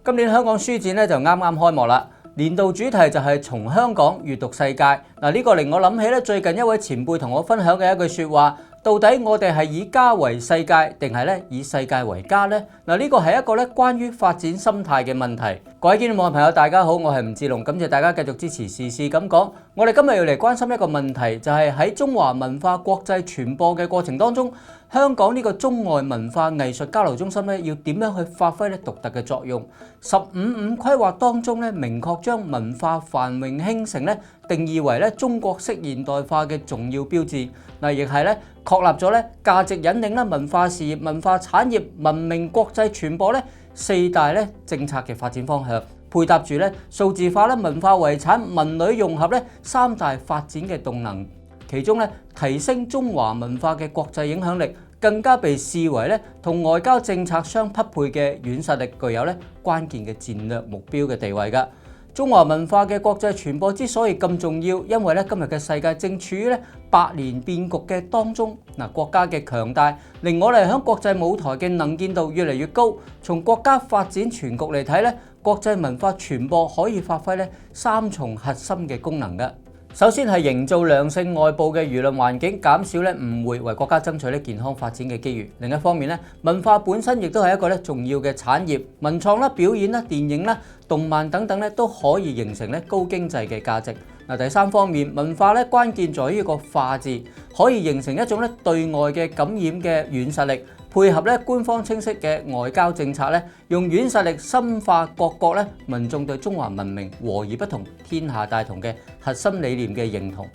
今年香港書展咧就啱啱開幕啦，年度主題就係從香港閱讀世界。呢個令我諗起咧最近一位前輩同我分享嘅一句説話。到底我哋係以家為世界，定係咧以世界為家呢？呢個係一個咧關於發展心態嘅問題。各位觀眾網朋友，大家好，我係吳志龍，感謝大家繼續支持時事咁講。我哋今日要嚟關心一個問題，就係喺中華文化國際傳播嘅過程當中，香港呢個中外文化藝術交流中心咧，要點樣去發揮咧獨特嘅作用？15+5規劃當中咧，明確將文化繁榮興盛咧定義為咧中國式現代化嘅重要標誌。亦係咧確立咗咧價值引領啦、文化事業、文化產業、文明國際傳播咧4大咧政策嘅發展方向，配搭住咧數字化咧、文化遺產、文旅融合咧3大發展嘅動能。其中咧提升中華文化嘅國際影響力，更加被視為咧同外交政策相匹配嘅軟實力，具有咧關鍵嘅戰略目標嘅地位㗎。中華文化嘅國際傳播之所以咁重要，因為咧今日嘅世界正處於咧百年變局嘅當中。國家嘅強大令我哋喺國際舞台嘅能見度越嚟越高。從國家發展全局嚟睇咧，國際文化傳播可以發揮咧3重核心嘅功能嘅。首先係營造良性外部嘅輿論環境，減少咧誤會，為國家爭取咧健康發展嘅機遇。另一方面咧，文化本身亦都係一個咧重要嘅產業，文創啦、表演啦、電影啦、動漫等等咧都可以形成咧高經濟嘅價值。第三方面，文化咧關鍵在於一個化字，可以形成一種咧對外嘅感染嘅軟實力。配合咧官方清晰嘅外交政策咧，用軟實力深化各國咧民眾對中華文明和而不同、天下大同嘅核心理念嘅認同，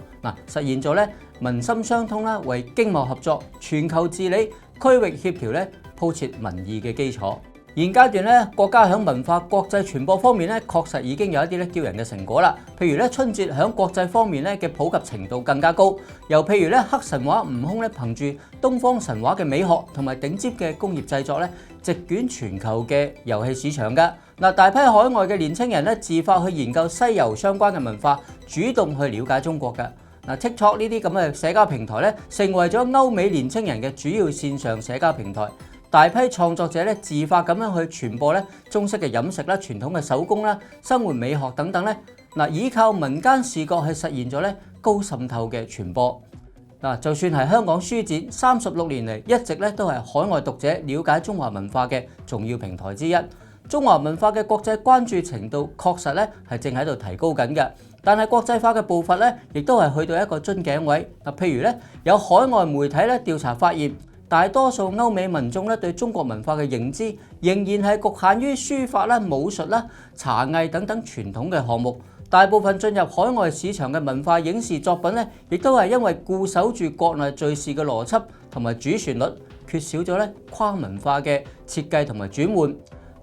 實現咗咧民心相通啦，為經貿合作、全球治理、區域協調咧鋪設民意嘅基礎。現階段咧，國家喺文化國際傳播方面咧，確實已經有一啲咧驕人嘅成果啦。譬如咧，春節喺國際方面咧嘅普及程度更加高。又譬如咧，黑神話悟空咧，憑住東方神話嘅美學同埋頂尖嘅工業製作咧，席捲全球嘅遊戲市場㗎。大批海外嘅年輕人咧，自發去研究西遊相關嘅文化，主動去了解中國㗎。TikTok 呢啲咁嘅社交平台咧，成為咗歐美年輕人嘅主要線上社交平台。大批創作者咧自發咁樣去傳播咧中式嘅飲食啦、傳統嘅手工啦、生活美學等等咧，依靠民間視覺去實現咗咧高滲透嘅傳播。就算係香港書展36年嚟，一直咧都係海外讀者了解中華文化嘅重要平台之一。中華文化嘅國際關注程度確實咧係正喺度提高緊嘅，但係國際化嘅步伐咧亦都係去到一個樽頸位。譬如咧有海外媒體咧調查發現，大多數歐美民眾咧對中國文化嘅認知仍然係局限於書法啦、武術啦、茶藝等等傳統嘅項目。大部分進入海外市場嘅文化影視作品咧，亦都係因為固守住國內敘事嘅邏輯同埋主旋律，缺少咗咧跨文化嘅設計同埋轉換，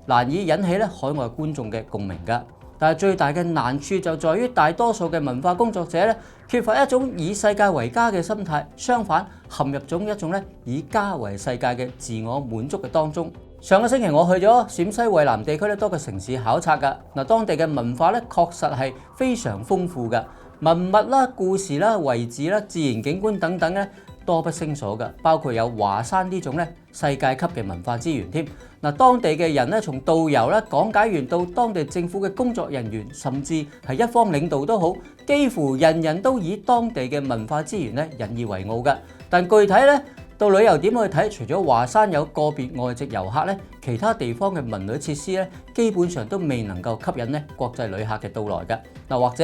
難以引起咧海外觀眾嘅共鳴㗎。但係最大嘅難處就在於大多數嘅文化工作者咧，缺乏一種以世界為家嘅心態，相反陷入咗一種咧以家為世界嘅自我滿足嘅當中。上個星期我去咗陝西渭南地區咧多個城市考察㗎，當地嘅文化咧確實係非常豐富㗎，文物啦、故事啦、遺址啦、自然景觀等等咧多不勝數㗎，包括有華山呢種咧世界級嘅文化資源添。當地嘅人咧，從導遊啦、講解員到當地政府嘅工作人員，甚至係一方領導都好，幾乎人人都以當地嘅文化資源咧引以為傲㗎。但具體咧到旅遊點去睇，除咗華山有個別外籍遊客咧，其他地方嘅文旅設施咧，基本上都未能夠吸引咧國際旅客嘅到來㗎。或者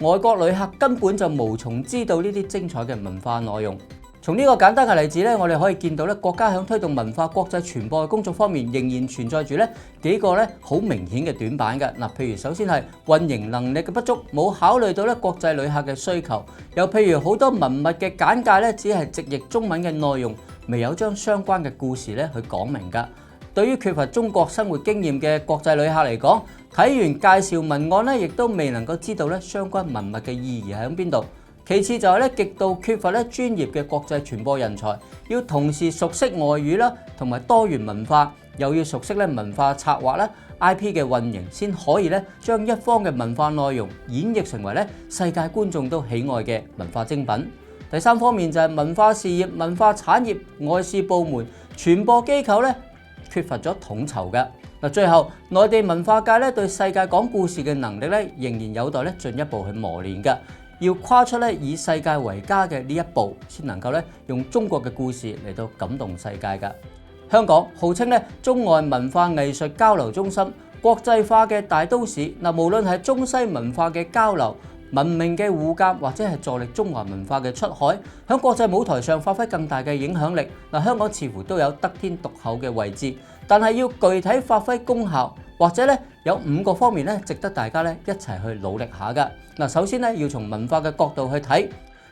外國旅客根本就無從知道呢啲精彩嘅文化內容。從呢個簡單嘅例子咧，我哋可以見到咧，國家喺推動文化國際傳播嘅工作方面，仍然存在住咧幾個咧好明顯嘅短板嘅。譬如首先係運營能力嘅不足，冇考慮到咧國際旅客嘅需求；又譬如好多文物嘅簡介咧，只係直譯中文嘅內容，未有將相關嘅故事咧去講明㗎。對於缺乏中國生活經驗嘅國際旅客嚟講，睇完介紹文案咧，亦都未能夠知道咧相關文物嘅意義喺邊度。其次就係咧極度缺乏咧專業嘅國際傳播人才，要同時熟悉外語啦，同埋多元文化，又要熟悉咧文化策劃啦、IP 嘅運營，先可以咧將一方嘅文化內容演繹成為咧世界觀眾都喜愛嘅文化精品。第三方面就係文化事業、文化產業、外事部門、傳播機構咧缺乏咗統籌嘅。嗱，最後內地文化界咧對世界講故事嘅能力咧，仍然有待咧進一步去磨練嘅。要跨出咧以世界為家嘅呢一步，先能夠咧用中國嘅故事嚟到感動世界㗎。香港號稱咧中外文化藝術交流中心、國際化嘅大都市。嗱，無論係中西文化嘅交流、文明嘅互鑑，或者係助力中華文化嘅出海，喺國際舞台上發揮更大嘅影響力。嗱，香港似乎都有得天獨厚嘅位置，但係要具體發揮功效，或者咧有5個方面咧，值得大家咧一齊去努力下㗎。嗱，首先咧要從文化嘅角度去睇，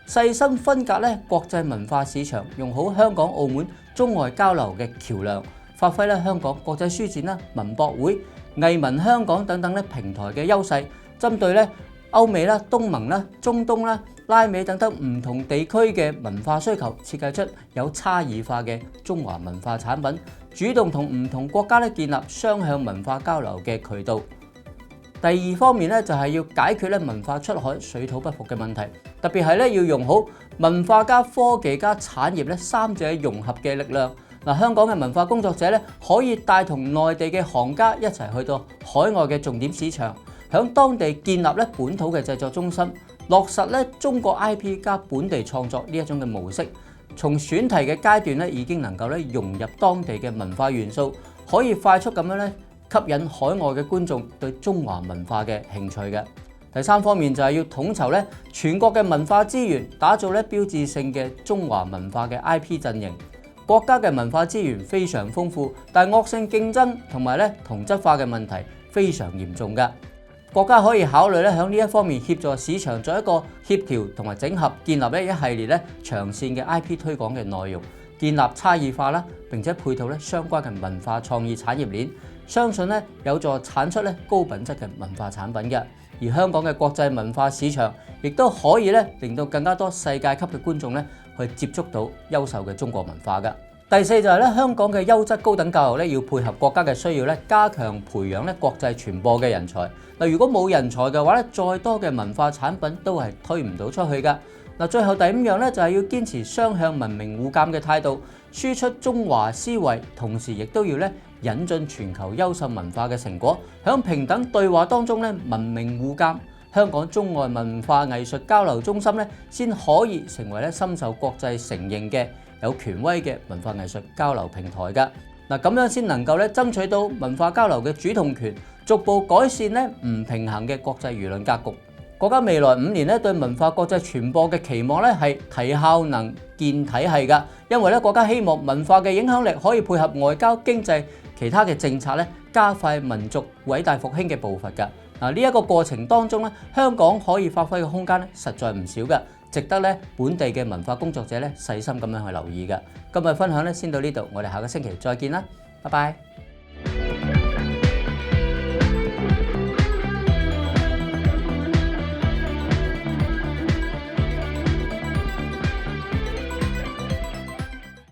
細心分隔咧國際文化市場，用好香港、澳門中外交流嘅橋梁，發揮咧香港國際書展啦、文博會、藝文香港等等咧平台嘅優勢，針對咧歐美啦、東盟啦、中東啦、拉美等等唔同地區嘅文化需求，設計出有差異化嘅中華文化產品，主動同唔同國家咧建立雙向文化交流嘅渠道。第二方面咧就係要解決咧文化出海水土不服嘅問題，特別係咧要用好文化加科技加產業咧3者融合嘅力量。嗱，香港嘅文化工作者咧可以帶同內地嘅行家一齊去到海外嘅重點市場，響當地建立咧本土嘅製作中心，落實咧中國 IP 加本地創作呢一種嘅模式。從選題嘅階段咧已經能夠咧融入當地嘅文化元素，可以快速咁樣咧吸引海外嘅觀眾對中華文化嘅興趣嘅。第三方面就係要統籌咧全國嘅文化資源，打造咧標誌性嘅中華文化嘅 IP 陣營。國家嘅文化資源非常豐富，但惡性競爭同埋咧同質化嘅問題非常嚴重㗎。國家可以考慮咧喺呢一方面協助市場做一個協調同埋整合，建立咧一系列咧長線嘅 IP 推廣嘅內容，建立差異化啦，並且配套咧相關嘅文化創意產業鏈，相信咧有助產出咧高品質嘅文化產品嘅。而香港嘅國際文化市場亦都可以咧令到更加多世界級嘅觀眾咧去接觸到優秀嘅中國文化㗎。第四就係咧香港嘅優質高等教育咧要配合國家嘅需要咧，加強培養咧國際傳播嘅人才。嗱，如果冇人才嘅話咧，再多嘅文化產品都係推唔到出去㗎。嗱，最後第5樣咧就係要堅持雙向文明互鑑嘅態度，輸出中華思維，同時亦都要咧引進全球優秀文化嘅成果，響平等對話當中咧文明互鑑，香港中外文化藝術交流中心咧先可以成為咧深受國際承認嘅有權威嘅文化藝術交流平台㗎。嗱，咁樣先能夠咧爭取到文化交流嘅主動權，逐步改善咧唔平衡嘅國際輿論格局。國家未來5年咧對文化國際傳播嘅期望咧係提效能建體系㗎，因為咧國家希望文化嘅影響力可以配合外交、經濟其他嘅政策咧，加快民族偉大復興嘅步伐㗎。嗱，呢一個過程當中咧，香港可以發揮嘅空間咧實在唔少㗎，值得咧本地嘅文化工作者咧細心咁樣去留意㗎。今日分享咧先到呢度，我哋下個星期再見啦，拜拜。